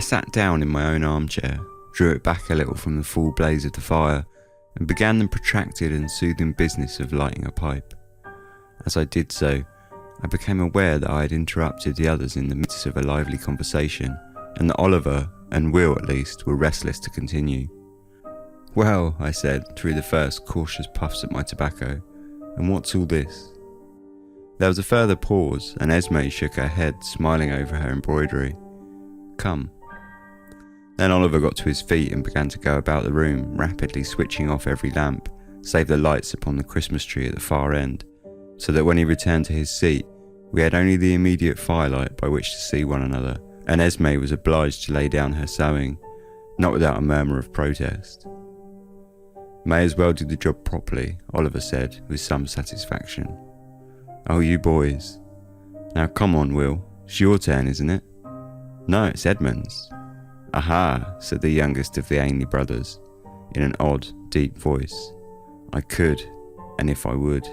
sat down in my own armchair, drew it back a little from the full blaze of the fire, and began the protracted and soothing business of lighting a pipe. As I did so, I became aware that I had interrupted the others in the midst of a lively conversation, and that Oliver, and Will at least, were restless to continue. "Well," I said, through the first cautious puffs at my tobacco, "and what's all this?" There was a further pause, and Esme shook her head, smiling over her embroidery. "Come." Then Oliver got to his feet and began to go about the room, rapidly switching off every lamp, save the lights upon the Christmas tree at the far end, so that when he returned to his seat, we had only the immediate firelight by which to see one another, and Esme was obliged to lay down her sewing, not without a murmur of protest. "May as well do the job properly," Oliver said, with some satisfaction. "Oh, you boys. Now come on, Will. It's your turn, isn't it?" "No, it's Edmund's." "Aha," said the youngest of the Ainley brothers, in an odd, deep voice. "I could, and if I would."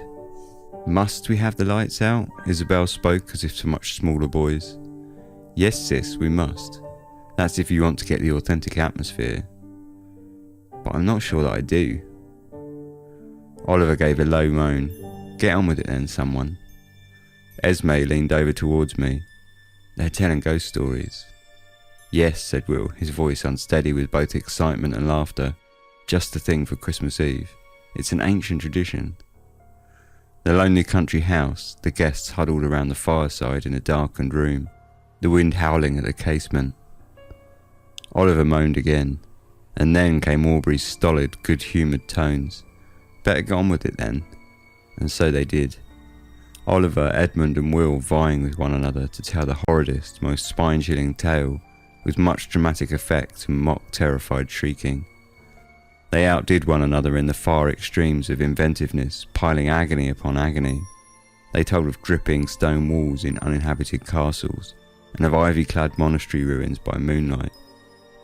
"Must we have the lights out?" Isabel spoke as if to much smaller boys. "Yes, sis, we must. That's if you want to get the authentic atmosphere." "But I'm not sure that I do." Oliver gave a low moan. "Get on with it then, someone." Esme leaned over towards me. "They're telling ghost stories." "Yes," said Will, his voice unsteady with both excitement and laughter. "Just the thing for Christmas Eve. It's an ancient tradition." The lonely country house, the guests huddled around the fireside in a darkened room, the wind howling at the casement. Oliver moaned again, and then came Aubrey's stolid, good-humoured tones. "Better get on with it then." And so they did. Oliver, Edmund and Will vying with one another to tell the horridest, most spine-chilling tale, with much dramatic effect and mock terrified shrieking. They outdid one another in the far extremes of inventiveness, piling agony upon agony. They told of dripping stone walls in uninhabited castles, and of ivy-clad monastery ruins by moonlight,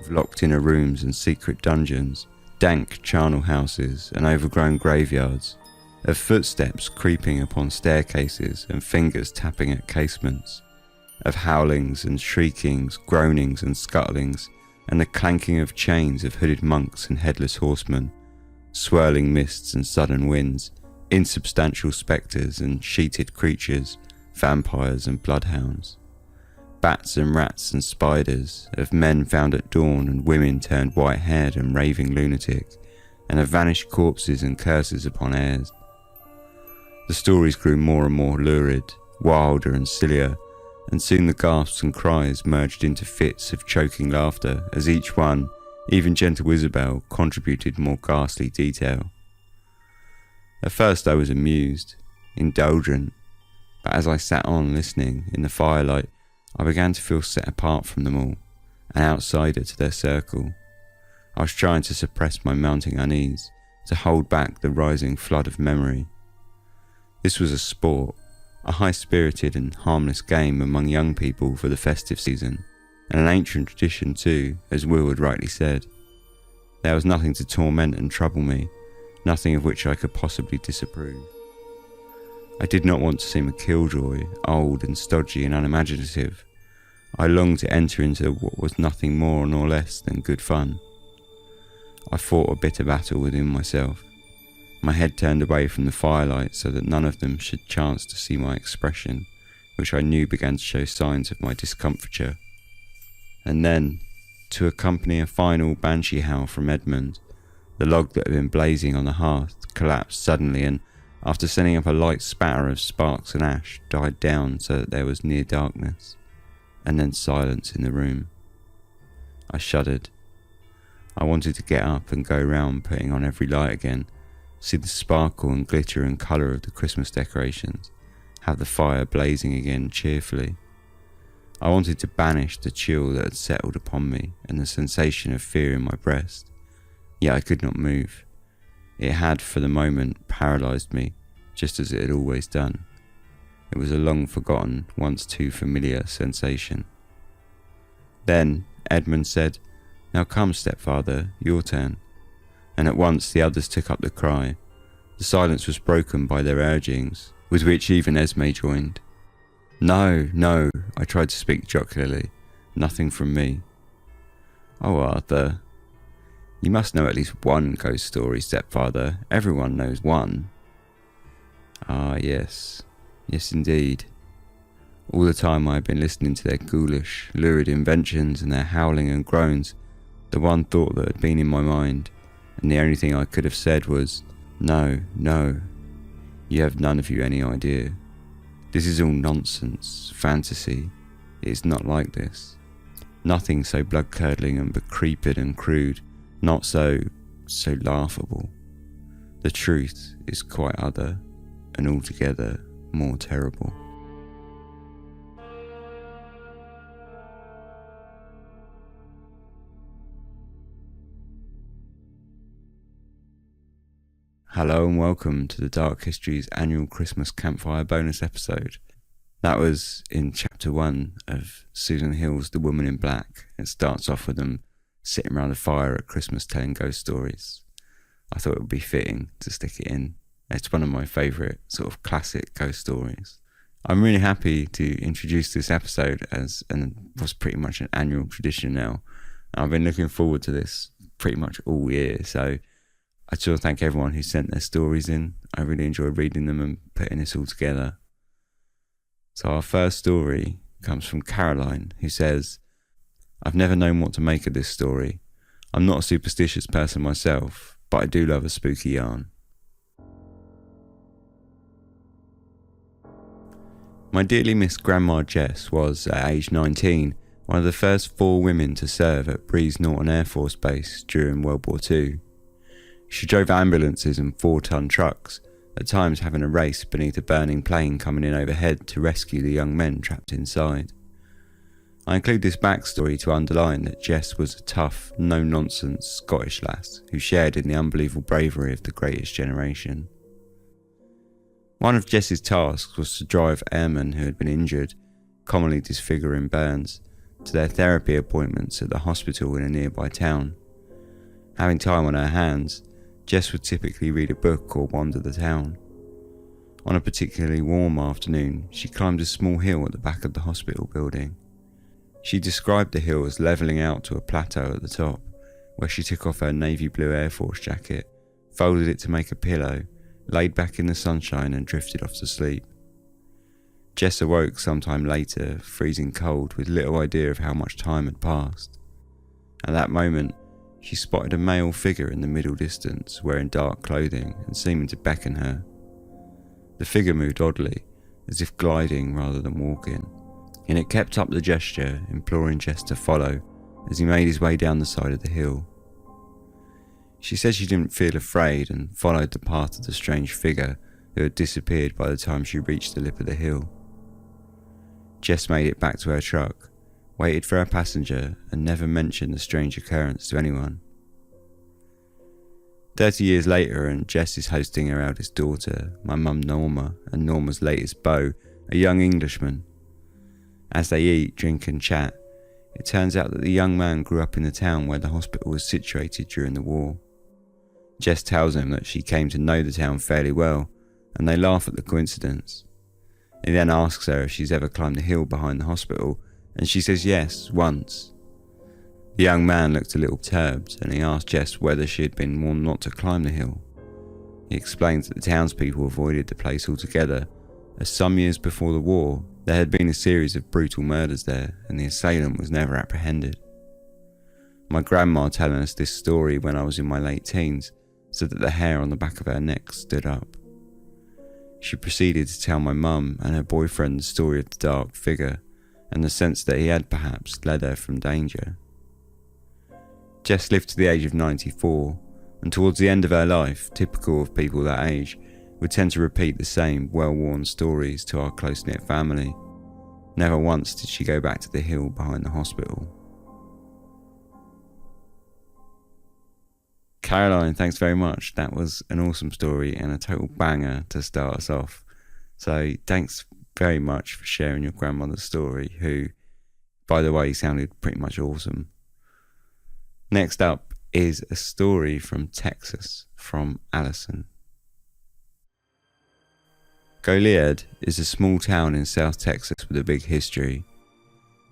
of locked-inner rooms and secret dungeons, dank charnel houses and overgrown graveyards, of footsteps creeping upon staircases and fingers tapping at casements, of howlings and shriekings, groanings and scuttlings, and the clanking of chains of hooded monks and headless horsemen, swirling mists and sudden winds, insubstantial spectres and sheeted creatures, vampires and bloodhounds, bats and rats and spiders, of men found at dawn and women turned white-haired and raving lunatic, and of vanished corpses and curses upon heirs. The stories grew more and more lurid, wilder and sillier, and soon the gasps and cries merged into fits of choking laughter as each one, even gentle Isabel, contributed more ghastly detail. At first I was amused, indulgent, but as I sat on listening in the firelight, I began to feel set apart from them all, an outsider to their circle. I was trying to suppress my mounting unease, to hold back the rising flood of memory. This was a sport, a high-spirited and harmless game among young people for the festive season, and an ancient tradition too, as Will had rightly said. There was nothing to torment and trouble me, nothing of which I could possibly disapprove. I did not want to seem a killjoy, old and stodgy and unimaginative. I longed to enter into what was nothing more nor less than good fun. I fought a bitter battle within myself, my head turned away from the firelight so that none of them should chance to see my expression, which I knew began to show signs of my discomfiture. And then, to accompany a final banshee howl from Edmund, the log that had been blazing on the hearth collapsed suddenly and, after sending up a light spatter of sparks and ash, died down so that there was near darkness, and then silence in the room. I shuddered. I wanted to get up and go round putting on every light again, see the sparkle and glitter and colour of the Christmas decorations, have the fire blazing again cheerfully. I wanted to banish the chill that had settled upon me and the sensation of fear in my breast, yet I could not move. It had, for the moment, paralysed me, just as it had always done. It was a long-forgotten, once too familiar sensation. Then Edmund said, "Now come, stepfather, your turn." And at once the others took up the cry. The silence was broken by their urgings, with which even Esme joined. "No, no," I tried to speak jocularly. "Nothing from me." Oh, Arthur, you must know at least one ghost story, stepfather. Everyone knows one. Ah, yes. Yes, indeed. All the time I had been listening to their ghoulish, lurid inventions and their howling and groans, the one thought that had been in my mind, and the only thing I could have said was, no, you have none of you any idea. This is all nonsense, fantasy. It is not like this. Nothing so blood-curdling and decrepit and crude, not so laughable. The truth is quite other, and altogether more terrible. Hello and welcome to the Dark Histories annual Christmas Campfire bonus episode. That was in chapter 1 of Susan Hill's The Woman in Black. It starts off with them sitting around a fire at Christmas telling ghost stories. I thought it would be fitting to stick it in. It's one of my favourite sort of classic ghost stories. I'm really happy to introduce this episode and was pretty much an annual tradition now. I've been looking forward to this pretty much all year, so I just want to thank everyone who sent their stories in. I really enjoyed reading them and putting this all together. So our first story comes from Caroline, who says, I've never known what to make of this story. I'm not a superstitious person myself, but I do love a spooky yarn. My dearly missed Grandma Jess was, at age 19, one of the first 4 women to serve at Breeze Norton Air Force Base during World War II. She drove ambulances and 4-ton trucks, at times having a race beneath a burning plane coming in overhead to rescue the young men trapped inside. I include this backstory to underline that Jess was a tough, no-nonsense Scottish lass who shared in the unbelievable bravery of the greatest generation. One of Jess's tasks was to drive airmen who had been injured, commonly disfiguring burns, to their therapy appointments at the hospital in a nearby town. Having time on her hands, Jess would typically read a book or wander the town. On a particularly warm afternoon, she climbed a small hill at the back of the hospital building. She described the hill as levelling out to a plateau at the top, where she took off her navy blue Air Force jacket, folded it to make a pillow, laid back in the sunshine and drifted off to sleep. Jess awoke sometime later, freezing cold, with little idea of how much time had passed. At that moment, she spotted a male figure in the middle distance, wearing dark clothing and seeming to beckon her. The figure moved oddly, as if gliding rather than walking, and it kept up the gesture, imploring Jess to follow as he made his way down the side of the hill. She said she didn't feel afraid and followed the path of the strange figure, who had disappeared by the time she reached the lip of the hill. Jess made it back to her truck, waited for her passenger, and never mentioned the strange occurrence to anyone. 30 years later, and Jess is hosting her eldest daughter, my mum Norma, and Norma's latest beau, a young Englishman. As they eat, drink and chat, it turns out that the young man grew up in the town where the hospital was situated during the war. Jess tells him that she came to know the town fairly well, and they laugh at the coincidence. He then asks her if she's ever climbed the hill behind the hospital, and she says yes, once. The young man looked a little perturbed, and he asked Jess whether she had been warned not to climb the hill. He explains that the townspeople avoided the place altogether, as some years before the war, there had been a series of brutal murders there, and the assailant was never apprehended. My grandma telling us this story when I was in my late teens said that the hair on the back of her neck stood up. She proceeded to tell my mum and her boyfriend the story of the dark figure, and the sense that he had perhaps led her from danger. Jess lived to the age of 94, and towards the end of her life, typical of people that age, would tend to repeat the same well-worn stories to our close-knit family. Never once did she go back to the hill behind the hospital. Caroline, thanks very much. That was an awesome story and a total banger to start us off. So thanks very much for sharing your grandmother's story, who, by the way, sounded pretty much awesome. Next up is a story from Texas from Allison. Goliad is a small town in South Texas with a big history.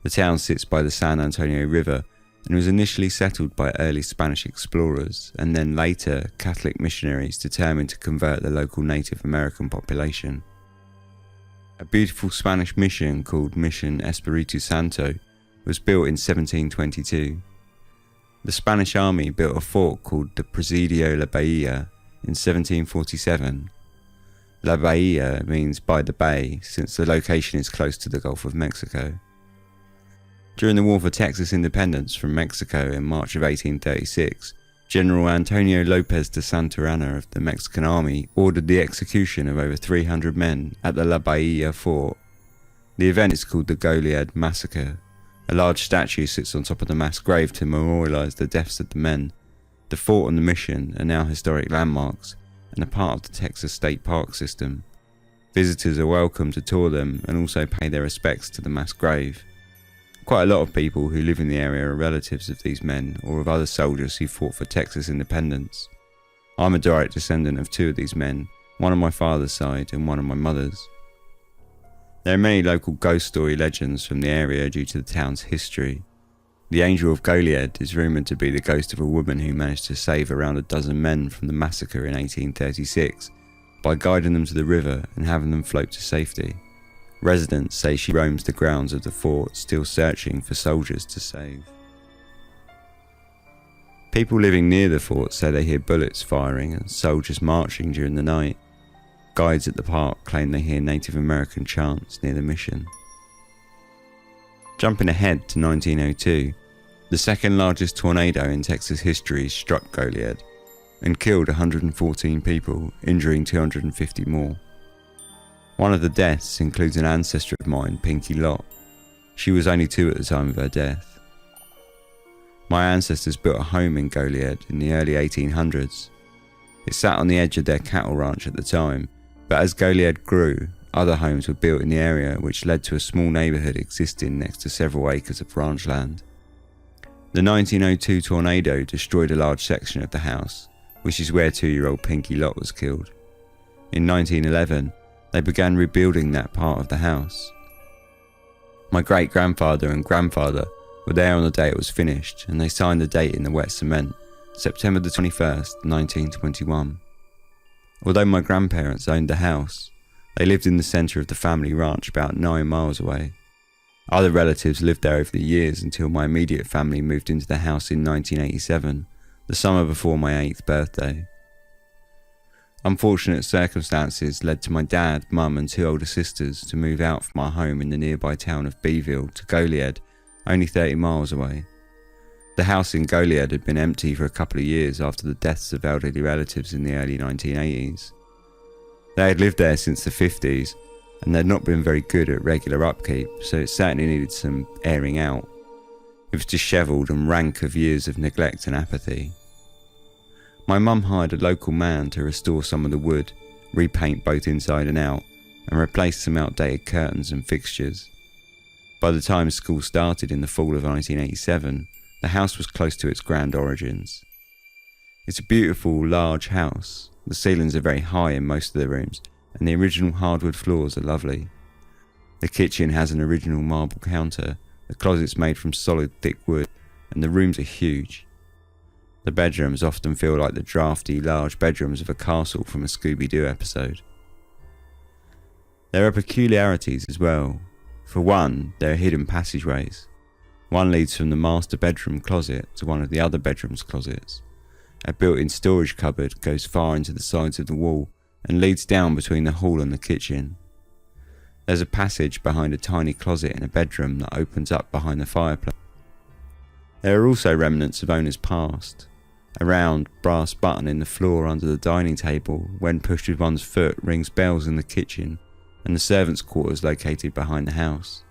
The town sits by the San Antonio River and was initially settled by early Spanish explorers and then later Catholic missionaries determined to convert the local Native American population. A beautiful Spanish mission called Mission Espiritu Santo was built in 1722. The Spanish army built a fort called the Presidio La Bahia in 1747. La Bahia means by the bay, since the location is close to the Gulf of Mexico. During the War for Texas independence from Mexico in March of 1836, General Antonio Lopez de Santa Anna of the Mexican army ordered the execution of over 300 men at the La Bahia fort. The event is called the Goliad massacre. A large statue sits on top of the mass grave to memorialise the deaths of the men. The fort and the mission are now historic landmarks and a part of the Texas State Park system. Visitors are welcome to tour them and also pay their respects to the mass grave. Quite a lot of people who live in the area are relatives of these men or of other soldiers who fought for Texas independence. I'm a direct descendant of two of these men, one on my father's side and one on my mother's. There are many local ghost story legends from the area due to the town's history. The Angel of Goliad is rumoured to be the ghost of a woman who managed to save around a dozen men from the massacre in 1836 by guiding them to the river and having them float to safety. Residents say she roams the grounds of the fort, still searching for soldiers to save. People living near the fort say they hear bullets firing and soldiers marching during the night. Guides at the park claim they hear Native American chants near the mission. Jumping ahead to 1902, the second largest tornado in Texas history struck Goliad and killed 114 people, injuring 250 more. One of the deaths includes an ancestor of mine, Pinky Lott. She was only 2 at the time of her death. My ancestors built a home in Goliad in the early 1800s. It sat on the edge of their cattle ranch at the time, but as Goliad grew, other homes were built in the area, which led to a small neighbourhood existing next to several acres of ranch land. The 1902 tornado destroyed a large section of the house, which is where 2-year-old Pinky Lott was killed. In 1911, they began rebuilding that part of the house. My great-grandfather and grandfather were there on the day it was finished, and they signed the date in the wet cement, September the 21st, 1921. Although my grandparents owned the house, they lived in the centre of the family ranch about 9 miles away. Other relatives lived there over the years until my immediate family moved into the house in 1987, the summer before my 8th birthday. Unfortunate circumstances led to my dad, mum and 2 older sisters to move out from our home in the nearby town of Beeville to Goliad, only 30 miles away. The house in Goliad had been empty for a couple of years after the deaths of elderly relatives in the early 1980s. They had lived there since the 50s and they'd not been very good at regular upkeep, so it certainly needed some airing out. It was dishevelled and rank of years of neglect and apathy. My mum hired a local man to restore some of the wood, repaint both inside and out, and replace some outdated curtains and fixtures. By the time school started in the fall of 1987, the house was close to its grand origins. It's a beautiful, large house. The ceilings are very high in most of the rooms, and the original hardwood floors are lovely. The kitchen has an original marble counter, the closet's made from solid, thick wood, and the rooms are huge. The bedrooms often feel like the drafty, large bedrooms of a castle from a Scooby-Doo episode. There are peculiarities as well. For one, there are hidden passageways. One leads from the master bedroom closet to one of the other bedrooms' closets. A built-in storage cupboard goes far into the sides of the wall and leads down between the hall and the kitchen. There's a passage behind a tiny closet in a bedroom that opens up behind the fireplace. There are also remnants of owners past. A round brass button in the floor under the dining table, when pushed with one's foot, rings bells in the kitchen and the servants' quarters located behind the house.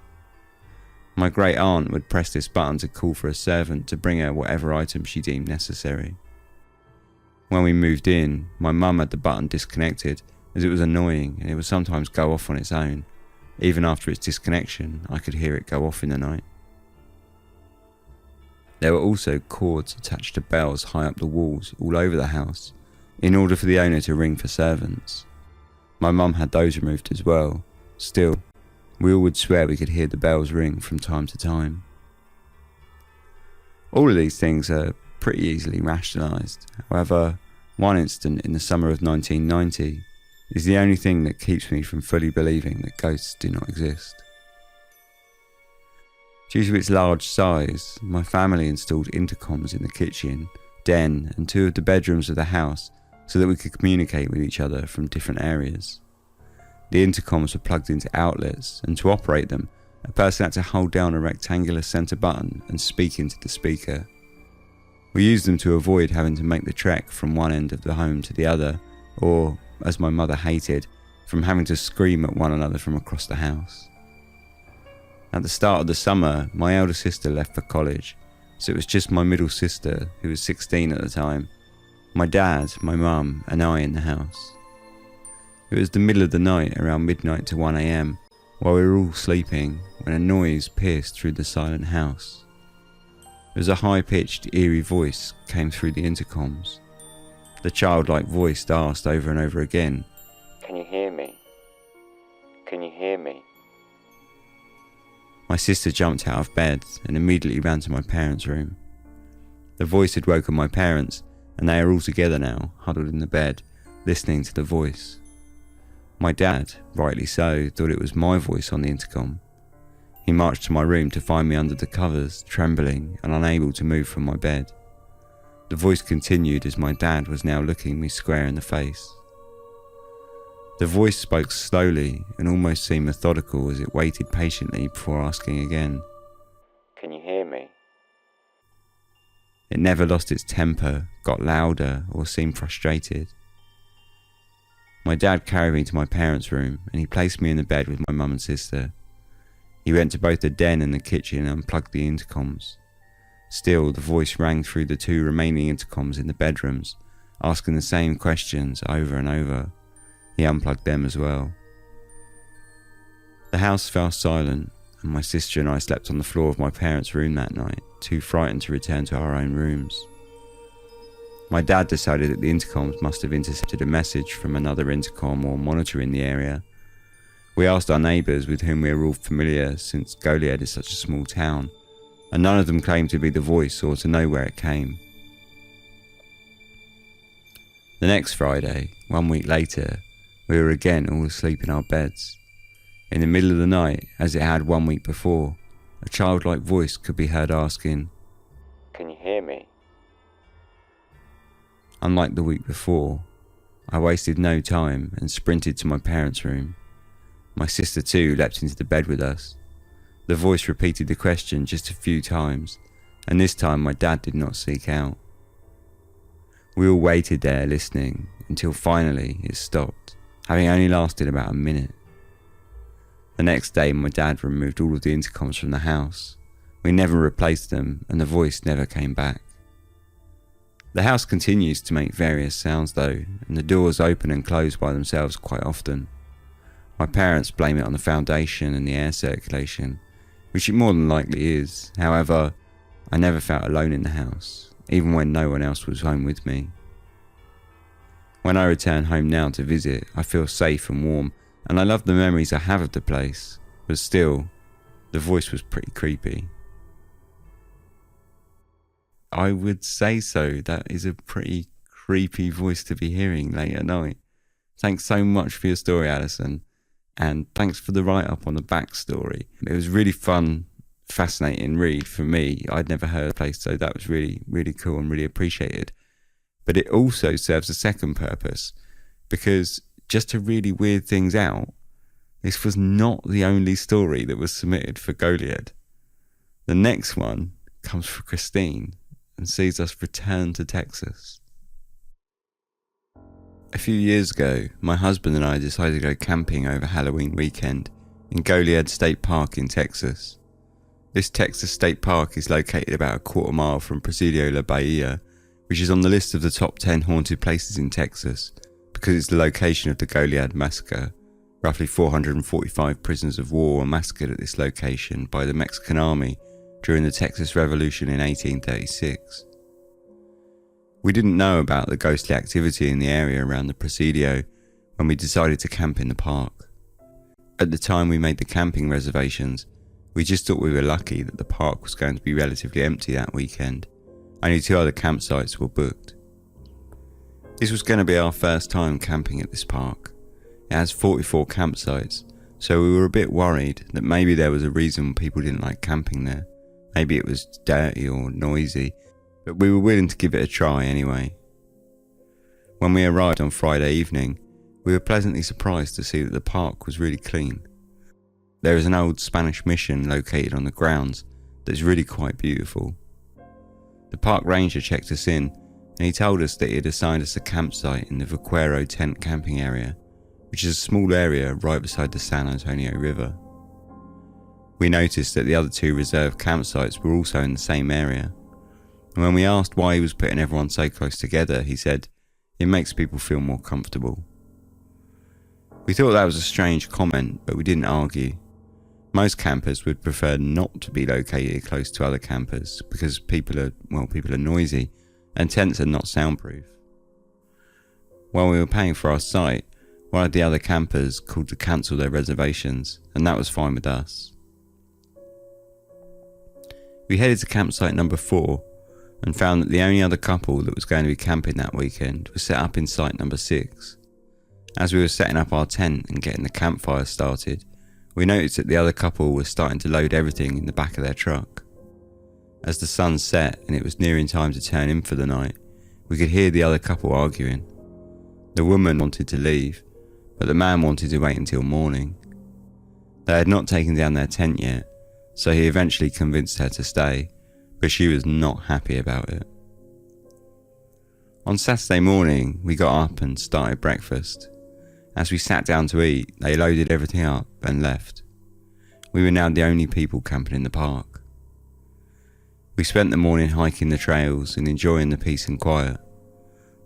My great aunt would press this button to call for a servant to bring her whatever item she deemed necessary. When we moved in, my mum had the button disconnected as it was annoying and it would sometimes go off on its own. Even after its disconnection, I could hear it go off in the night. There were also cords attached to bells high up the walls all over the house, in order for the owner to ring for servants. My mum had those removed as well. Still, we all would swear we could hear the bells ring from time to time. All of these things are pretty easily rationalised. However, one incident in the summer of 1990 is the only thing that keeps me from fully believing that ghosts do not exist. Due to its large size, my family installed intercoms in the kitchen, den and 2 of the bedrooms of the house so that we could communicate with each other from different areas. The intercoms were plugged into outlets, and to operate them, a person had to hold down a rectangular centre button and speak into the speaker. We used them to avoid having to make the trek from one end of the home to the other, or, as my mother hated, from having to scream at one another from across the house. At the start of the summer, my elder sister left for college, so it was just my middle sister, who was 16 at the time, my dad, my mum and I in the house. It was the middle of the night, around midnight to 1 a.m, while we were all sleeping, when a noise pierced through the silent house. It was a high-pitched, eerie voice came through the intercoms. The childlike voice asked over and over again, "Can you hear me? Can you hear me?" My sister jumped out of bed and immediately ran to my parents' room. The voice had woken my parents, and they are all together now, huddled in the bed, listening to the voice. My dad, rightly so, thought it was my voice on the intercom. He marched to my room to find me under the covers, trembling and unable to move from my bed. The voice continued as my dad was now looking me square in the face. The voice spoke slowly and almost seemed methodical as it waited patiently before asking again, "Can you hear me?" It never lost its temper, got louder or seemed frustrated. My dad carried me to my parents' room and he placed me in the bed with my mum and sister. He went to both the den and the kitchen and unplugged the intercoms. Still, the voice rang through the 2 remaining intercoms in the bedrooms, asking the same questions over and over. He unplugged them as well. The house fell silent, and my sister and I slept on the floor of my parents' room that night, too frightened to return to our own rooms. My dad decided that the intercoms must have intercepted a message from another intercom or monitor in the area. We asked our neighbours, with whom we are all familiar since Goliad is such a small town, and none of them claimed to be the voice or to know where it came. The next Friday, 1 week later, we were again all asleep in our beds. In the middle of the night, as it had 1 week before, a childlike voice could be heard asking, "Can you hear me?" Unlike the week before, I wasted no time and sprinted to my parents' room. My sister too leapt into the bed with us. The voice repeated the question just a few times, and this time my dad did not seek out. We all waited there listening until finally it stopped, having only lasted about a minute. The next day my dad removed all of the intercoms from the house. We never replaced them and the voice never came back. The house continues to make various sounds though, and the doors open and close by themselves quite often. My parents blame it on the foundation and the air circulation, which it more than likely is. However, I never felt alone in the house, even when no one else was home with me. When I return home now to visit, I feel safe and warm, and I love the memories I have of the place, but still, the voice was pretty creepy. I would say so. That is a pretty creepy voice to be hearing late at night. Thanks so much for your story, Alison, and thanks for the write-up on the backstory. It was really fun, fascinating read for me. I'd never heard of the place, so that was really, really cool and really appreciated. But it also serves a second purpose, because just to really weird things out, this was not the only story that was submitted for Goliad. The next one comes from Christine and sees us return to Texas. A few years ago, my husband and I decided to go camping over Halloween weekend in Goliad State Park in Texas. This Texas State Park is located about a quarter mile from Presidio La Bahia, which is on the list of the top 10 haunted places in Texas because it's the location of the Goliad massacre. Roughly 445 prisoners of war were massacred at this location by the Mexican army during the Texas Revolution in 1836. We didn't know about the ghostly activity in the area around the Presidio when we decided to camp in the park. At the time we made the camping reservations, we just thought we were lucky that the park was going to be relatively empty that weekend, Only 2 other campsites were booked. This was going to be our first time camping at this park. It has 44 campsites, so we were a bit worried that maybe there was a reason people didn't like camping there. Maybe it was dirty or noisy, but we were willing to give it a try anyway. When we arrived on Friday evening, we were pleasantly surprised to see that the park was really clean. There is an old Spanish mission located on the grounds that's really quite beautiful. The park ranger checked us in, and he told us that he had assigned us a campsite in the Vaquero tent camping area, which is a small area right beside the San Antonio River. We noticed that the other 2 reserved campsites were also in the same area, and when we asked why he was putting everyone so close together, he said, "It makes people feel more comfortable." We thought that was a strange comment, but we didn't argue. Most campers would prefer not to be located close to other campers because people are noisy and tents are not soundproof. While we were paying for our site, one of the other campers called to cancel their reservations, and that was fine with us. We headed to campsite number 4 and found that the only other couple that was going to be camping that weekend was set up in site number 6. As we were setting up our tent and getting the campfire started, we noticed that the other couple was starting to load everything in the back of their truck. As the sun set and it was nearing time to turn in for the night, we could hear the other couple arguing. The woman wanted to leave, but the man wanted to wait until morning. They had not taken down their tent yet, so he eventually convinced her to stay, but she was not happy about it. On Saturday morning, we got up and started breakfast. As we sat down to eat, they loaded everything up and left. We were now the only people camping in the park. We spent the morning hiking the trails and enjoying the peace and quiet.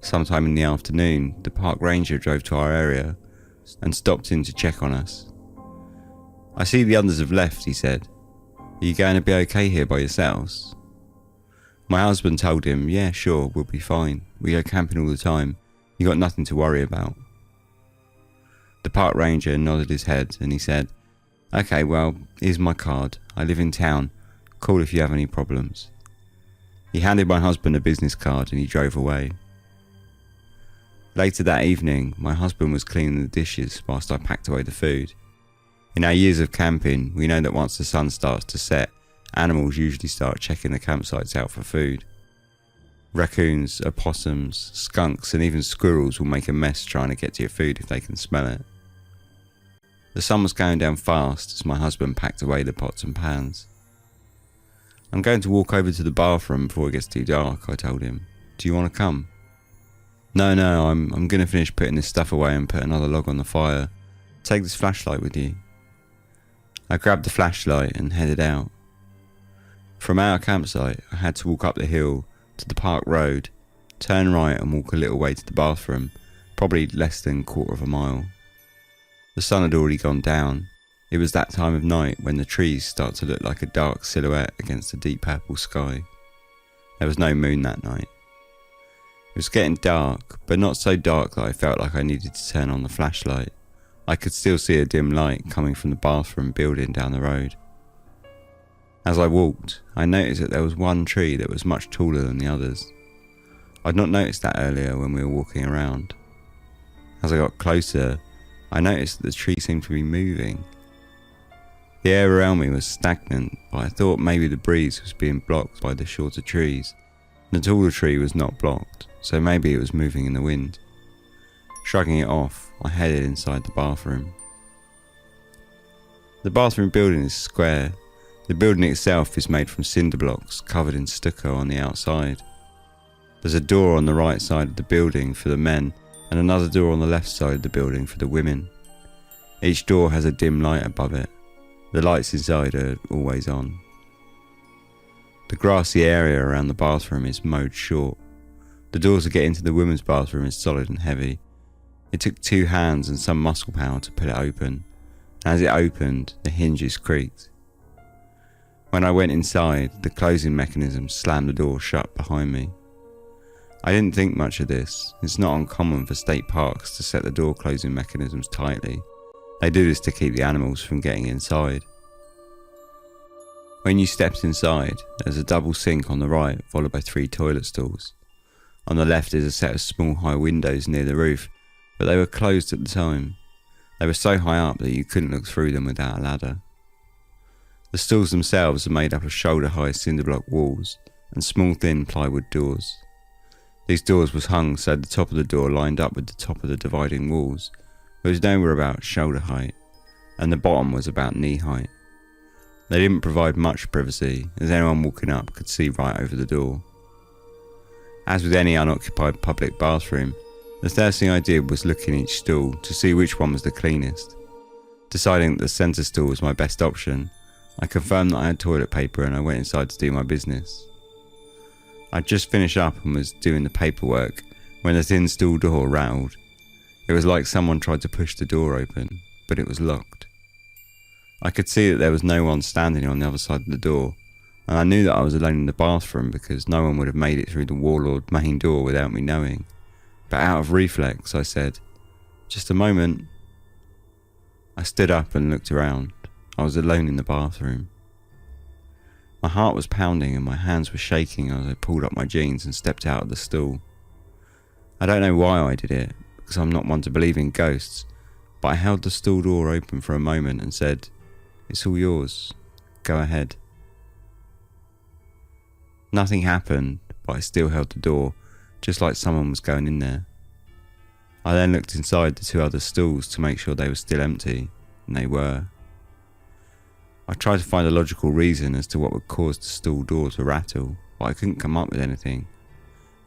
Sometime in the afternoon, the park ranger drove to our area and stopped in to check on us. "I see the others have left," he said. "Are you going to be okay here by yourselves?" My husband told him, "Yeah, sure, we'll be fine. We go camping all the time. You got nothing to worry about." The park ranger nodded his head and he said, "Okay, well, here's my card. I live in town. Call if you have any problems." He handed my husband a business card and he drove away. Later that evening, my husband was cleaning the dishes whilst I packed away the food. In our years of camping, we know that once the sun starts to set, animals usually start checking the campsites out for food. Raccoons, opossums, skunks and even squirrels will make a mess trying to get to your food if they can smell it. The sun was going down fast as my husband packed away the pots and pans. "I'm going to walk over to the bathroom before it gets too dark," I told him. "Do you want to come?" No, I'm going to finish putting this stuff away and put another log on the fire. Take this flashlight with you." I grabbed the flashlight and headed out. From our campsite, I had to walk up the hill to the park road, turn right and walk a little way to the bathroom, probably less than a quarter of a mile. The sun had already gone down. It was that time of night when the trees start to look like a dark silhouette against a deep purple sky. There was no moon that night. It was getting dark, but not so dark that I felt like I needed to turn on the flashlight. I could still see a dim light coming from the bathroom building down the road. As I walked, I noticed that there was one tree that was much taller than the others. I'd not noticed that earlier when we were walking around. As I got closer, I noticed that the tree seemed to be moving. The air around me was stagnant, but I thought maybe the breeze was being blocked by the shorter trees. The taller tree was not blocked, so maybe it was moving in the wind. Shrugging it off, I headed inside the bathroom. The bathroom building is square. The building itself is made from cinder blocks covered in stucco on the outside. There's a door on the right side of the building for the men and another door on the left side of the building for the women. Each door has a dim light above it. The lights inside are always on. The grassy area around the bathroom is mowed short. The door to get into the women's bathroom is solid and heavy. It took 2 hands and some muscle power to put it open. As it opened, the hinges creaked. When I went inside, the closing mechanism slammed the door shut behind me. I didn't think much of this. It's not uncommon for state parks to set the door closing mechanisms tightly. They do this to keep the animals from getting inside. When you stepped inside, there's a double sink on the right, followed by 3 toilet stalls. On the left is a set of small high windows near the roof, but they were closed at the time. They were so high up that you couldn't look through them without a ladder. The stalls themselves are made up of shoulder-high cinder block walls and small thin plywood doors. These doors was hung so the top of the door lined up with the top of the dividing walls. It was nowhere about shoulder height, and the bottom was about knee height. They didn't provide much privacy, as anyone walking up could see right over the door. As with any unoccupied public bathroom, the first thing I did was look in each stall to see which one was the cleanest. Deciding that the centre stall was my best option, I confirmed that I had toilet paper and I went inside to do my business. I'd just finished up and was doing the paperwork when the thin stall door rattled. It was like someone tried to push the door open, but it was locked. I could see that there was no one standing on the other side of the door, and I knew that I was alone in the bathroom because no one would have made it through the warlord main door without me knowing. But out of reflex, I said, "Just a moment." I stood up and looked around. I was alone in the bathroom. My heart was pounding and my hands were shaking as I pulled up my jeans and stepped out of the stall. I don't know why I did it, because I'm not one to believe in ghosts, but I held the stall door open for a moment and said, "It's all yours. Go ahead." Nothing happened, but I still held the door, just like someone was going in there. I then looked inside the 2 other stalls to make sure they were still empty, and they were. I tried to find a logical reason as to what would cause the stall door to rattle, but I couldn't come up with anything.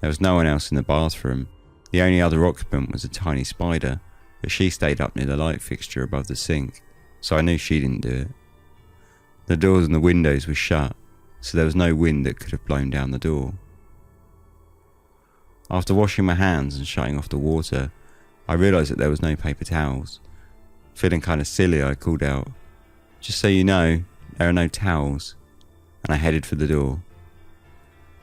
There was no one else in the bathroom. The only other occupant was a tiny spider, but she stayed up near the light fixture above the sink, so I knew she didn't do it. The doors and the windows were shut, so there was no wind that could have blown down the door. After washing my hands and shutting off the water, I realised that there was no paper towels. Feeling kind of silly, I called out, "Just so you know, there are no towels," and I headed for the door.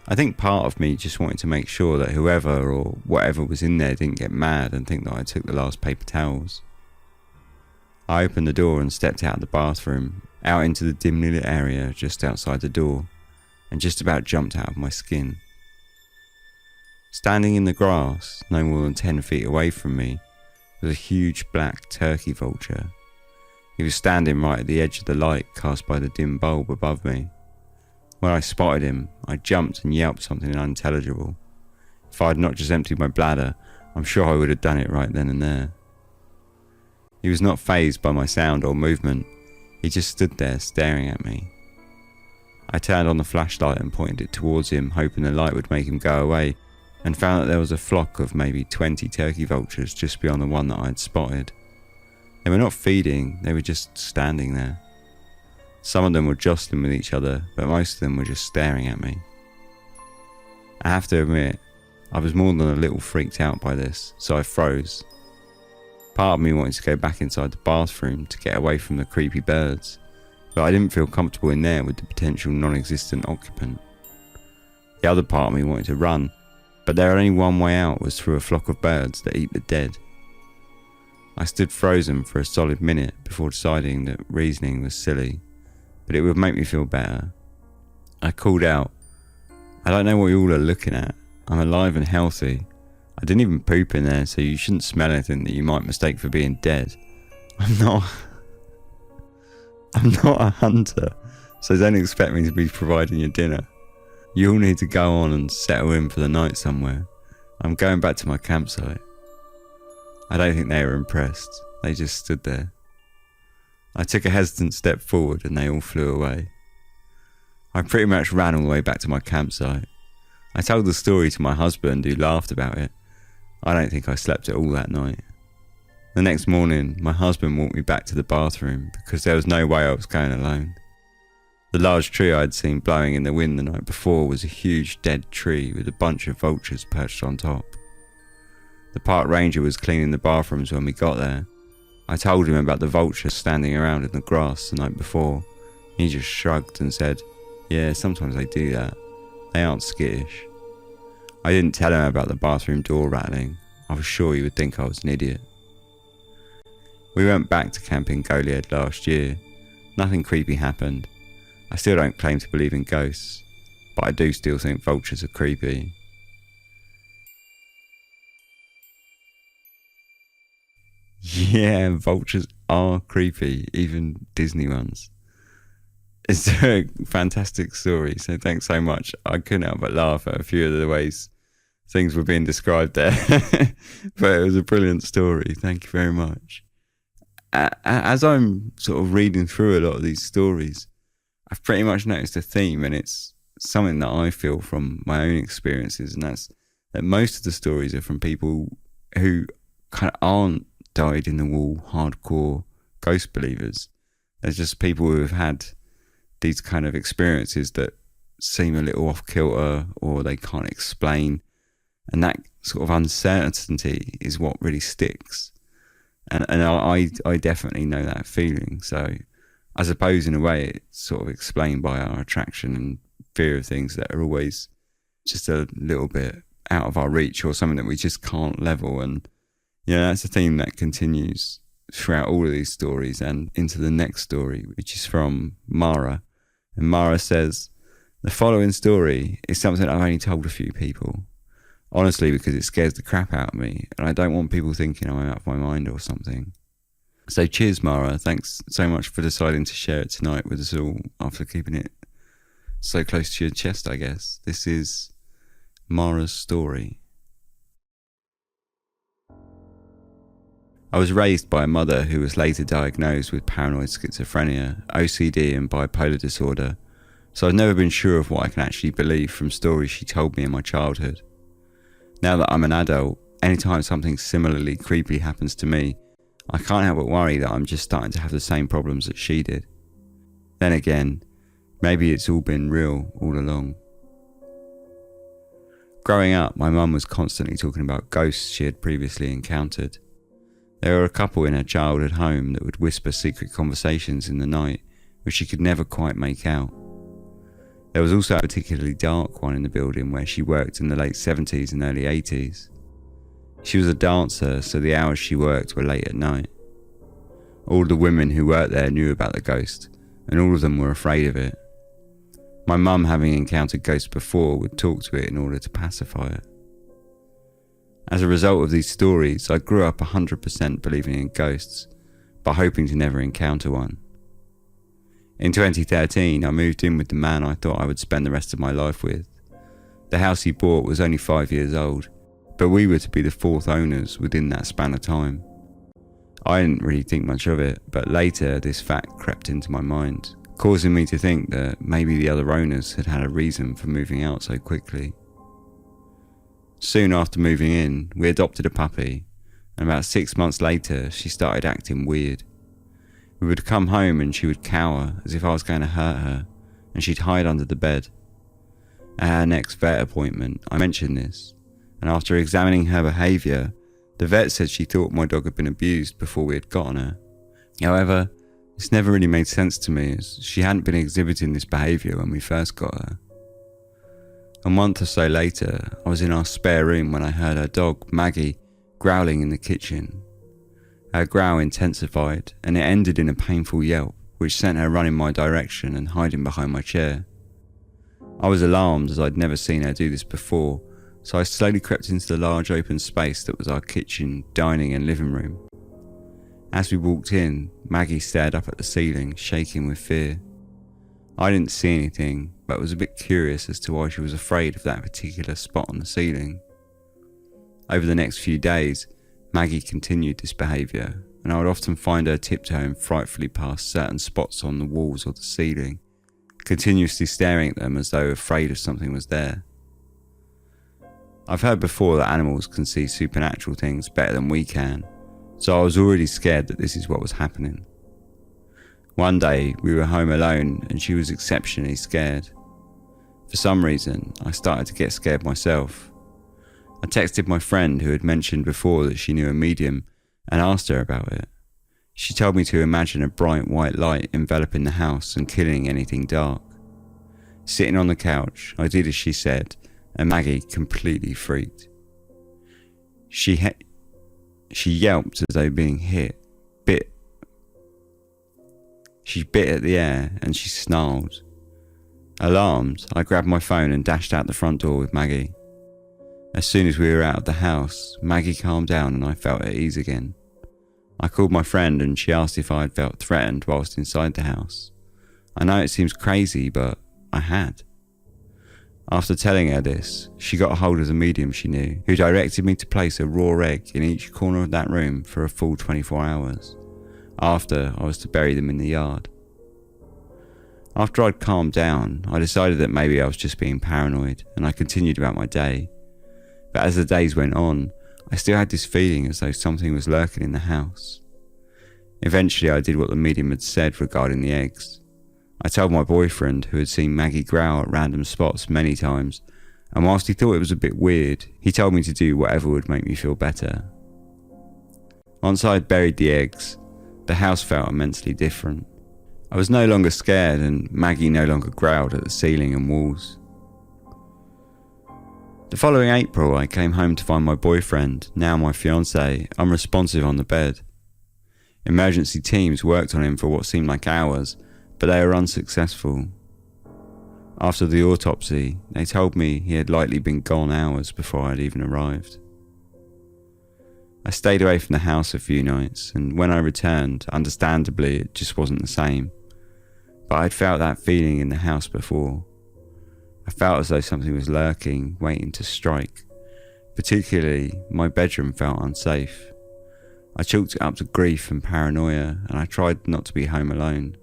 I think part of me just wanted to make sure that whoever or whatever was in there didn't get mad and think that I took the last paper towels. I opened the door and stepped out of the bathroom, out into the dimly lit area just outside the door, and just about jumped out of my skin. Standing in the grass, no more than 10 feet away from me, was a huge black turkey vulture. He was standing right at the edge of the light cast by the dim bulb above me. When I spotted him, I jumped and yelped something unintelligible. If I had not just emptied my bladder, I'm sure I would have done it right then and there. He was not fazed by my sound or movement. He just stood there staring at me. I turned on the flashlight and pointed it towards him, hoping the light would make him go away, and found that there was a flock of maybe 20 turkey vultures just beyond the one that I had spotted. They were not feeding, they were just standing there. Some of them were jostling with each other, but most of them were just staring at me. I have to admit, I was more than a little freaked out by this, so I froze. Part of me wanted to go back inside the bathroom to get away from the creepy birds, but I didn't feel comfortable in there with the potential non-existent occupant. The other part of me wanted to run, but there only one way out was through a flock of birds that eat the dead. I stood frozen for a solid minute before deciding that reasoning was silly, but it would make me feel better. I called out, "I don't know what you all are looking at. I'm alive and healthy. I didn't even poop in there, so you shouldn't smell anything that you might mistake for being dead. I'm not a hunter, so don't expect me to be providing you dinner. You all need to go on and settle in for the night somewhere. I'm going back to my campsite." I don't think they were impressed. They just stood there. I took a hesitant step forward and they all flew away. I pretty much ran all the way back to my campsite. I told the story to my husband, who laughed about it. I don't think I slept at all that night. The next morning, my husband walked me back to the bathroom because there was no way I was going alone. The large tree I had seen blowing in the wind the night before was a huge dead tree with a bunch of vultures perched on top. The park ranger was cleaning the bathrooms when we got there. I told him about the vultures standing around in the grass the night before. He just shrugged and said, "Yeah, sometimes they do that. They aren't skittish." I didn't tell him about the bathroom door rattling. I was sure he would think I was an idiot. We went back to camp in Goliad last year. Nothing creepy happened. I still don't claim to believe in ghosts, but I do still think vultures are creepy. Yeah, vultures are creepy, even Disney ones. It's a fantastic story, so thanks so much. I couldn't help but laugh at a few of the ways things were being described there. But it was a brilliant story. Thank you very much. As I'm sort of reading through a lot of these stories, I've pretty much noticed a theme, and it's something that I feel from my own experiences, and that's that most of the stories are from people who kind of aren't dyed in the wool hardcore ghost believers. There's just people who have had these kind of experiences that seem a little off kilter or they can't explain, and that sort of uncertainty is what really sticks. And I definitely know that feeling. So I suppose in a way it's sort of explained by our attraction and fear of things that are always just a little bit out of our reach, or something that we just can't level. And that's a theme that continues throughout all of these stories and into the next story, which is from Mara. And Mara says, "The following story is something I've only told a few people. Honestly, because it scares the crap out of me, and I don't want people thinking I'm out of my mind or something. So cheers, Mara. Thanks so much for deciding to share it tonight with us all after keeping it so close to your chest, I guess. This is Mara's story. I was raised by a mother who was later diagnosed with paranoid schizophrenia, OCD and bipolar disorder, so I've never been sure of what I can actually believe from stories she told me in my childhood. Now that I'm an adult, anytime something similarly creepy happens to me, I can't help but worry that I'm just starting to have the same problems that she did. Then again, maybe it's all been real all along." Growing up, my mum was constantly talking about ghosts she had previously encountered. There were a couple in her childhood home that would whisper secret conversations in the night, which she could never quite make out. There was also a particularly dark one in the building where she worked in the late 70s and early 80s. She was a dancer, so the hours she worked were late at night. All the women who worked there knew about the ghost, and all of them were afraid of it. My mum, having encountered ghosts before, would talk to it in order to pacify it. As a result of these stories, I grew up 100% believing in ghosts, but hoping to never encounter one. In 2013, I moved in with the man I thought I would spend the rest of my life with. The house he bought was only 5 years old, but we were to be the fourth owners within that span of time. I didn't really think much of it, but later this fact crept into my mind, causing me to think that maybe the other owners had had a reason for moving out so quickly. Soon after moving in, we adopted a puppy, and about 6 months later she started acting weird. We would come home and she would cower as if I was going to hurt her, and she'd hide under the bed. At her next vet appointment, I mentioned this, and after examining her behaviour, the vet said she thought my dog had been abused before we had gotten her. However, this never really made sense to me, as she hadn't been exhibiting this behaviour when we first got her. A month or so later, I was in our spare room when I heard her dog, Maggie, growling in the kitchen. Her growl intensified, and it ended in a painful yelp, which sent her running my direction and hiding behind my chair. I was alarmed, as I'd never seen her do this before, so I slowly crept into the large open space that was our kitchen, dining and living room. As we walked in, Maggie stared up at the ceiling, shaking with fear. I didn't see anything, but was a bit curious as to why she was afraid of that particular spot on the ceiling. Over the next few days, Maggie continued this behaviour, and I would often find her tiptoeing frightfully past certain spots on the walls or the ceiling, continuously staring at them as though afraid of something was there. I've heard before that animals can see supernatural things better than we can, so I was already scared that this is what was happening. One day, we were home alone and she was exceptionally scared. For some reason, I started to get scared myself. I texted my friend who had mentioned before that she knew a medium and asked her about it. She told me to imagine a bright white light enveloping the house and killing anything dark. Sitting on the couch, I did as she said, and Maggie completely freaked. She yelped as though being hit, She bit at the air and she snarled, Alarmed, I grabbed my phone and dashed out the front door with Maggie. As soon as we were out of the house, Maggie calmed down and I felt at ease again. I called my friend and she asked if I had felt threatened whilst inside the house. I know it seems crazy, but I had. After telling her this, she got a hold of the medium she knew, who directed me to place a raw egg in each corner of that room for a full 24 hours. After, I was to bury them in the yard. After I'd calmed down, I decided that maybe I was just being paranoid, and I continued about my day. But as the days went on, I still had this feeling as though something was lurking in the house. Eventually I did what the medium had said regarding the eggs. I told my boyfriend, who had seen Maggie growl at random spots many times, and whilst he thought it was a bit weird, he told me to do whatever would make me feel better. Once I had buried the eggs, the house felt immensely different. I was no longer scared and Maggie no longer growled at the ceiling and walls. The following April, I came home to find my boyfriend, now my fiancé, unresponsive on the bed. Emergency teams worked on him for what seemed like hours, but they were unsuccessful. After the autopsy, they told me he had likely been gone hours before I had even arrived. I stayed away from the house a few nights, and when I returned, understandably, it just wasn't the same. But I'd felt that feeling in the house before. I felt as though something was lurking, waiting to strike. Particularly, my bedroom felt unsafe. I chalked it up to grief and paranoia, and I tried not to be home alone.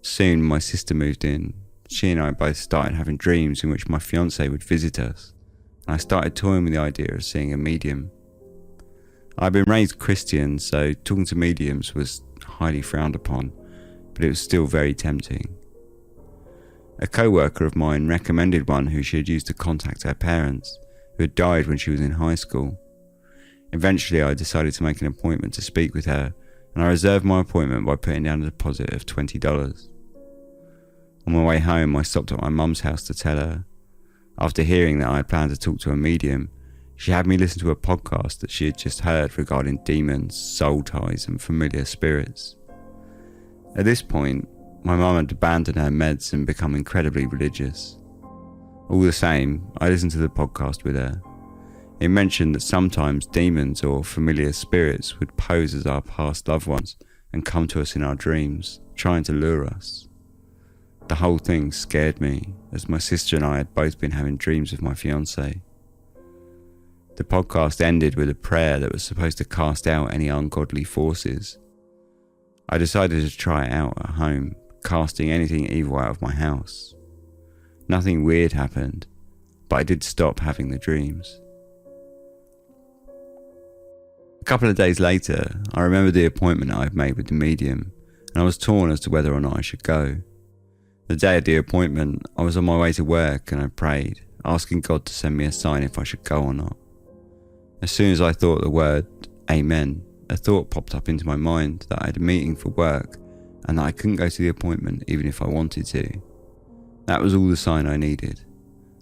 Soon, my sister moved in. She and I both started having dreams in which my fiancé would visit us, and I started toying with the idea of seeing a medium. I'd been raised Christian, so talking to mediums was highly frowned upon, but it was still very tempting. A co-worker of mine recommended one who she had used to contact her parents, who had died when she was in high school. Eventually I decided to make an appointment to speak with her, and I reserved my appointment by putting down a deposit of $20. On my way home I stopped at my mum's house to tell her. After hearing that I had planned to talk to a medium, she had me listen to a podcast that she had just heard regarding demons, soul ties and familiar spirits. At this point, my mum had abandoned her meds and become incredibly religious. All the same, I listened to the podcast with her. It mentioned that sometimes demons or familiar spirits would pose as our past loved ones and come to us in our dreams, trying to lure us. The whole thing scared me, as my sister and I had both been having dreams of my fiancé. The podcast ended with a prayer that was supposed to cast out any ungodly forces. I decided to try it out at home, casting anything evil out of my house. Nothing weird happened, but I did stop having the dreams. A couple of days later, I remembered the appointment I had made with the medium, and I was torn as to whether or not I should go. The day of the appointment, I was on my way to work and I prayed, asking God to send me a sign if I should go or not. As soon as I thought the word Amen, a thought popped up into my mind that I had a meeting for work and that I couldn't go to the appointment even if I wanted to. That was all the sign I needed.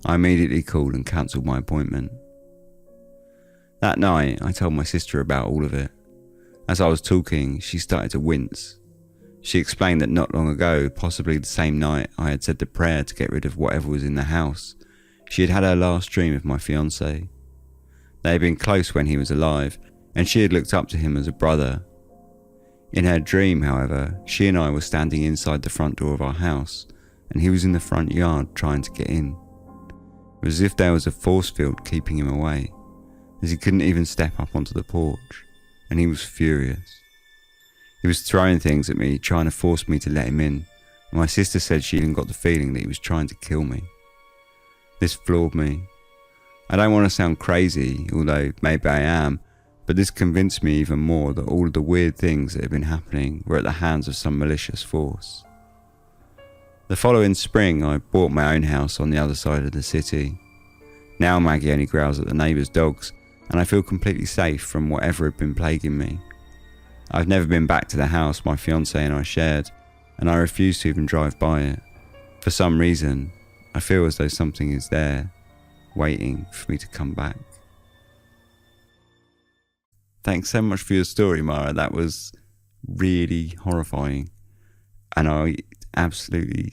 I immediately called and cancelled my appointment. That night, I told my sister about all of it. As I was talking, she started to wince. She explained that not long ago, possibly the same night I had said the prayer to get rid of whatever was in the house, she had had her last dream of my fiancé. They had been close when he was alive, and she had looked up to him as a brother. In her dream, however, she and I were standing inside the front door of our house, and he was in the front yard trying to get in. It was as if there was a force field keeping him away, as he couldn't even step up onto the porch, and he was furious. He was throwing things at me, trying to force me to let him in, and my sister said she even got the feeling that he was trying to kill me. This floored me. I don't want to sound crazy, although maybe I am, but this convinced me even more that all of the weird things that had been happening were at the hands of some malicious force. The following spring, I bought my own house on the other side of the city. Now Maggie only growls at the neighbours' dogs, and I feel completely safe from whatever had been plaguing me. I've never been back to the house my fiancé and I shared, and I refuse to even drive by it. For some reason, I feel as though something is there, waiting for me to come back. Thanks so much for your story, Mara. That was really horrifying, and I absolutely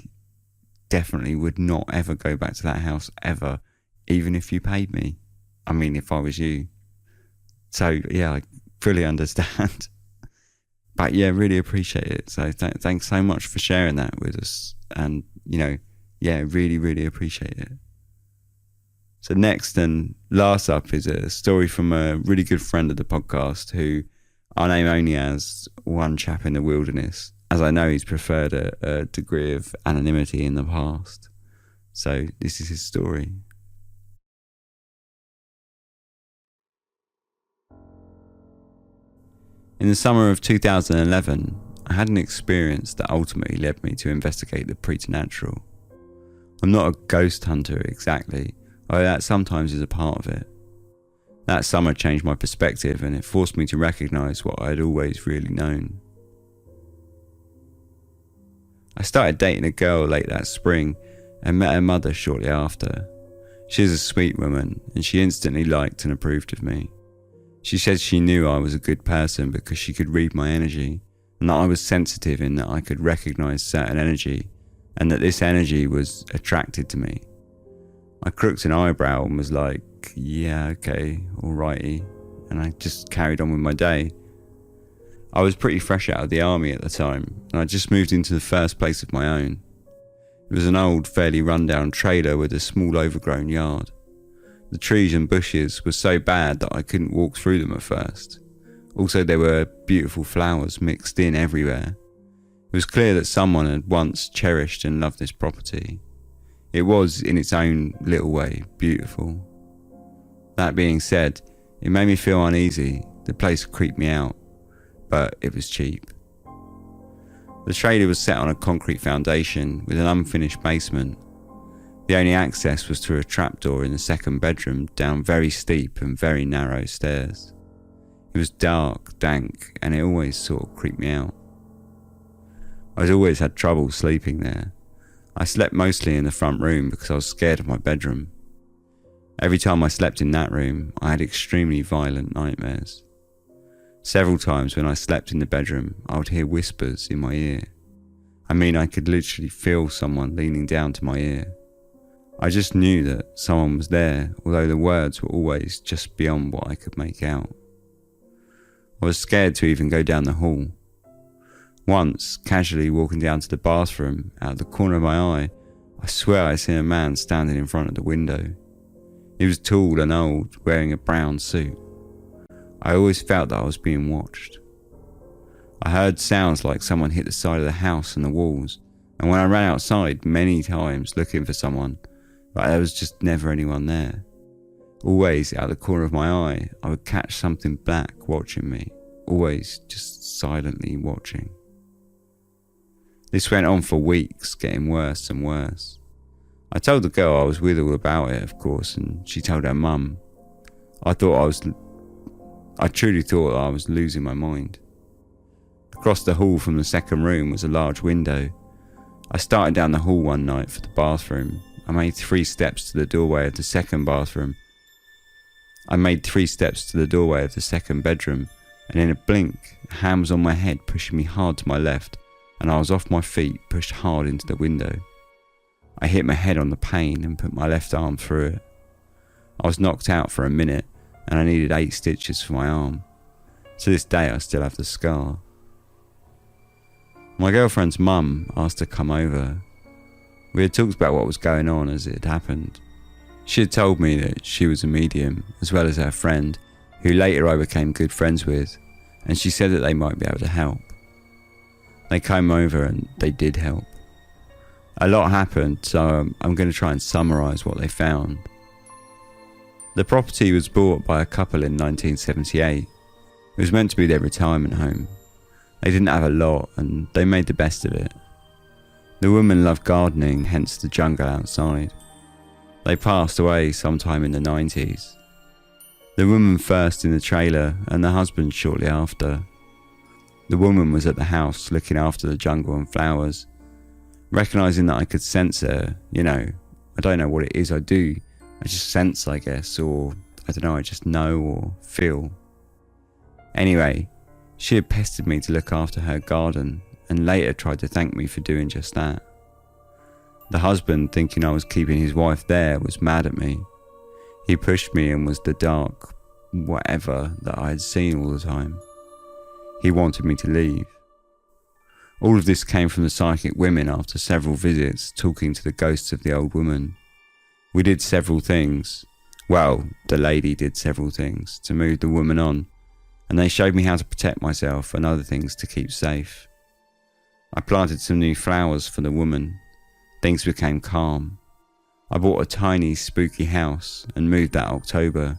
definitely would not ever go back to that house ever, even if you paid me. I mean, if I was you. So yeah, I fully understand. But yeah, really appreciate it. So thanks so much for sharing that with us. And, really, really appreciate it. So next and last up is a story from a really good friend of the podcast who I'll name only as One Chap in the Wilderness, as I know he's preferred a degree of anonymity in the past. So this is his story. In the summer of 2011, I had an experience that ultimately led me to investigate the preternatural. I'm not a ghost hunter exactly, although that sometimes is a part of it. That summer changed my perspective and it forced me to recognise what I had always really known. I started dating a girl late that spring and met her mother shortly after. She is a sweet woman and she instantly liked and approved of me. She said she knew I was a good person because she could read my energy and that I was sensitive in that I could recognise certain energy and that this energy was attracted to me. I crooked an eyebrow and was like, yeah, okay, alrighty, and I just carried on with my day. I was pretty fresh out of the army at the time and I just moved into the first place of my own. It was an old, fairly run-down trailer with a small overgrown yard. The trees and bushes were so bad that I couldn't walk through them at first. Also, there were beautiful flowers mixed in everywhere. It was clear that someone had once cherished and loved this property. It was, in its own little way, beautiful. That being said, it made me feel uneasy. The place creeped me out, but it was cheap. The trailer was set on a concrete foundation with an unfinished basement. The only access was through a trapdoor in the second bedroom down very steep and very narrow stairs. It was dark, dank, and it always sort of creeped me out. I'd always had trouble sleeping there. I slept mostly in the front room because I was scared of my bedroom. Every time I slept in that room, I had extremely violent nightmares. Several times when I slept in the bedroom, I would hear whispers in my ear. I mean, I could literally feel someone leaning down to my ear. I just knew that someone was there, although the words were always just beyond what I could make out. I was scared to even go down the hall. Once, casually walking down to the bathroom, out of the corner of my eye, I swear I seen a man standing in front of the window. He was tall and old, wearing a brown suit. I always felt that I was being watched. I heard sounds like someone hit the side of the house and the walls, and when I ran outside many times looking for someone, but there was just never anyone there. Always out of the corner of my eye, I would catch something black watching me, always just silently watching. This went on for weeks, getting worse and worse. I told the girl I was with all about it, of course, and she told her mum. I truly thought I was losing my mind. Across the hall from the second room was a large window. I started down the hall one night for the bathroom. I made 3 steps to the doorway of the second bathroom. I made 3 steps to the doorway of the second bedroom, and in a blink, a hand was on my head pushing me hard to my left, and I was off my feet, pushed hard into the window. I hit my head on the pane and put my left arm through it. I was knocked out for a minute, and I needed 8 stitches for my arm. To this day, I still have the scar. My girlfriend's mum asked to come over. We had talked about what was going on as it had happened. She had told me that she was a medium, as well as her friend, who later I became good friends with, and she said that they might be able to help. They came over and they did help. A lot happened, so I'm going to try and summarise what they found. The property was bought by a couple in 1978. It was meant to be their retirement home. They didn't have a lot and they made the best of it. The woman loved gardening, hence the jungle outside. They passed away sometime in the 90s. The woman first in the trailer and the husband shortly after. The woman was at the house looking after the jungle and flowers. Recognising that I could sense her, I don't know what it is I do. I just sense, I guess, or I don't know, I just know or feel. Anyway, she had pestered me to look after her garden and later tried to thank me for doing just that. The husband, thinking I was keeping his wife there, was mad at me. He pushed me and was the dark whatever that I had seen all the time. He wanted me to leave. All of this came from the psychic women after several visits talking to the ghosts of the old woman. We did several things. Well, the lady did several things to move the woman on, and they showed me how to protect myself and other things to keep safe. I planted some new flowers for the woman. Things became calm. I bought a tiny, spooky house and moved that October.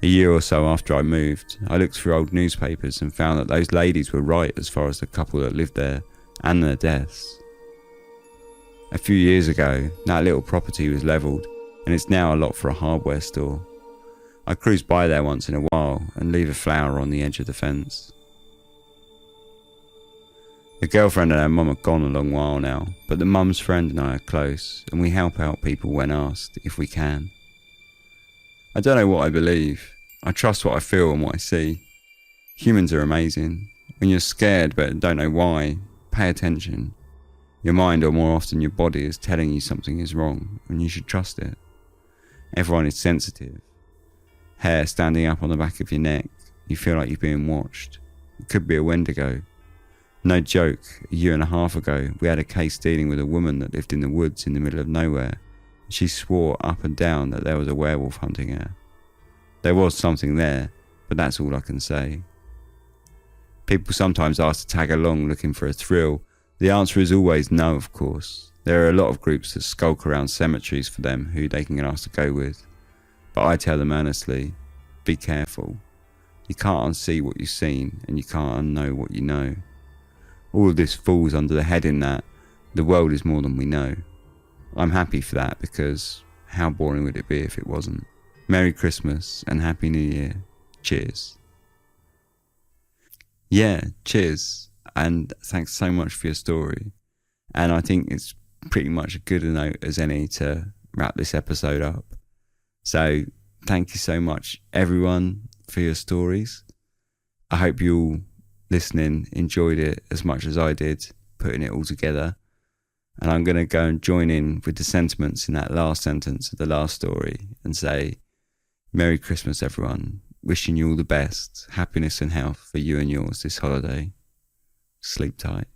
A year or so after I moved, I looked through old newspapers and found that those ladies were right as far as the couple that lived there and their deaths. A few years ago, that little property was levelled, and it's now a lot for a hardware store. I cruise by there once in a while and leave a flower on the edge of the fence. The girlfriend and her mum are gone a long while now, but the mum's friend and I are close, and we help out people when asked, if we can. I don't know what I believe. I trust what I feel and what I see. Humans are amazing. When you're scared but don't know why, pay attention. Your mind, or more often your body, is telling you something is wrong, and you should trust it. Everyone is sensitive. Hair standing up on the back of your neck, you feel like you're being watched. It could be a Wendigo. No joke, a year and a half ago, we had a case dealing with a woman that lived in the woods in the middle of nowhere. She swore up and down that there was a werewolf hunting her. There was something there, but that's all I can say. People sometimes ask to tag along looking for a thrill. The answer is always no, of course. There are a lot of groups that skulk around cemeteries for them who they can ask to go with. But I tell them earnestly, be careful. You can't unsee what you've seen, and you can't unknow what you know. All of this falls under the heading that the world is more than we know. I'm happy for that, because how boring would it be if it wasn't? Merry Christmas and Happy New Year. Cheers. Yeah, cheers. And thanks so much for your story. And I think it's pretty much a good a note as any to wrap this episode up. So thank you so much, everyone, for your stories. I hope you all listening enjoyed it as much as I did putting it all together. And I'm going to go and join in with the sentiments in that last sentence of the last story and say, Merry Christmas, everyone. Wishing you all the best, happiness and health for you and yours this holiday. Sleep tight.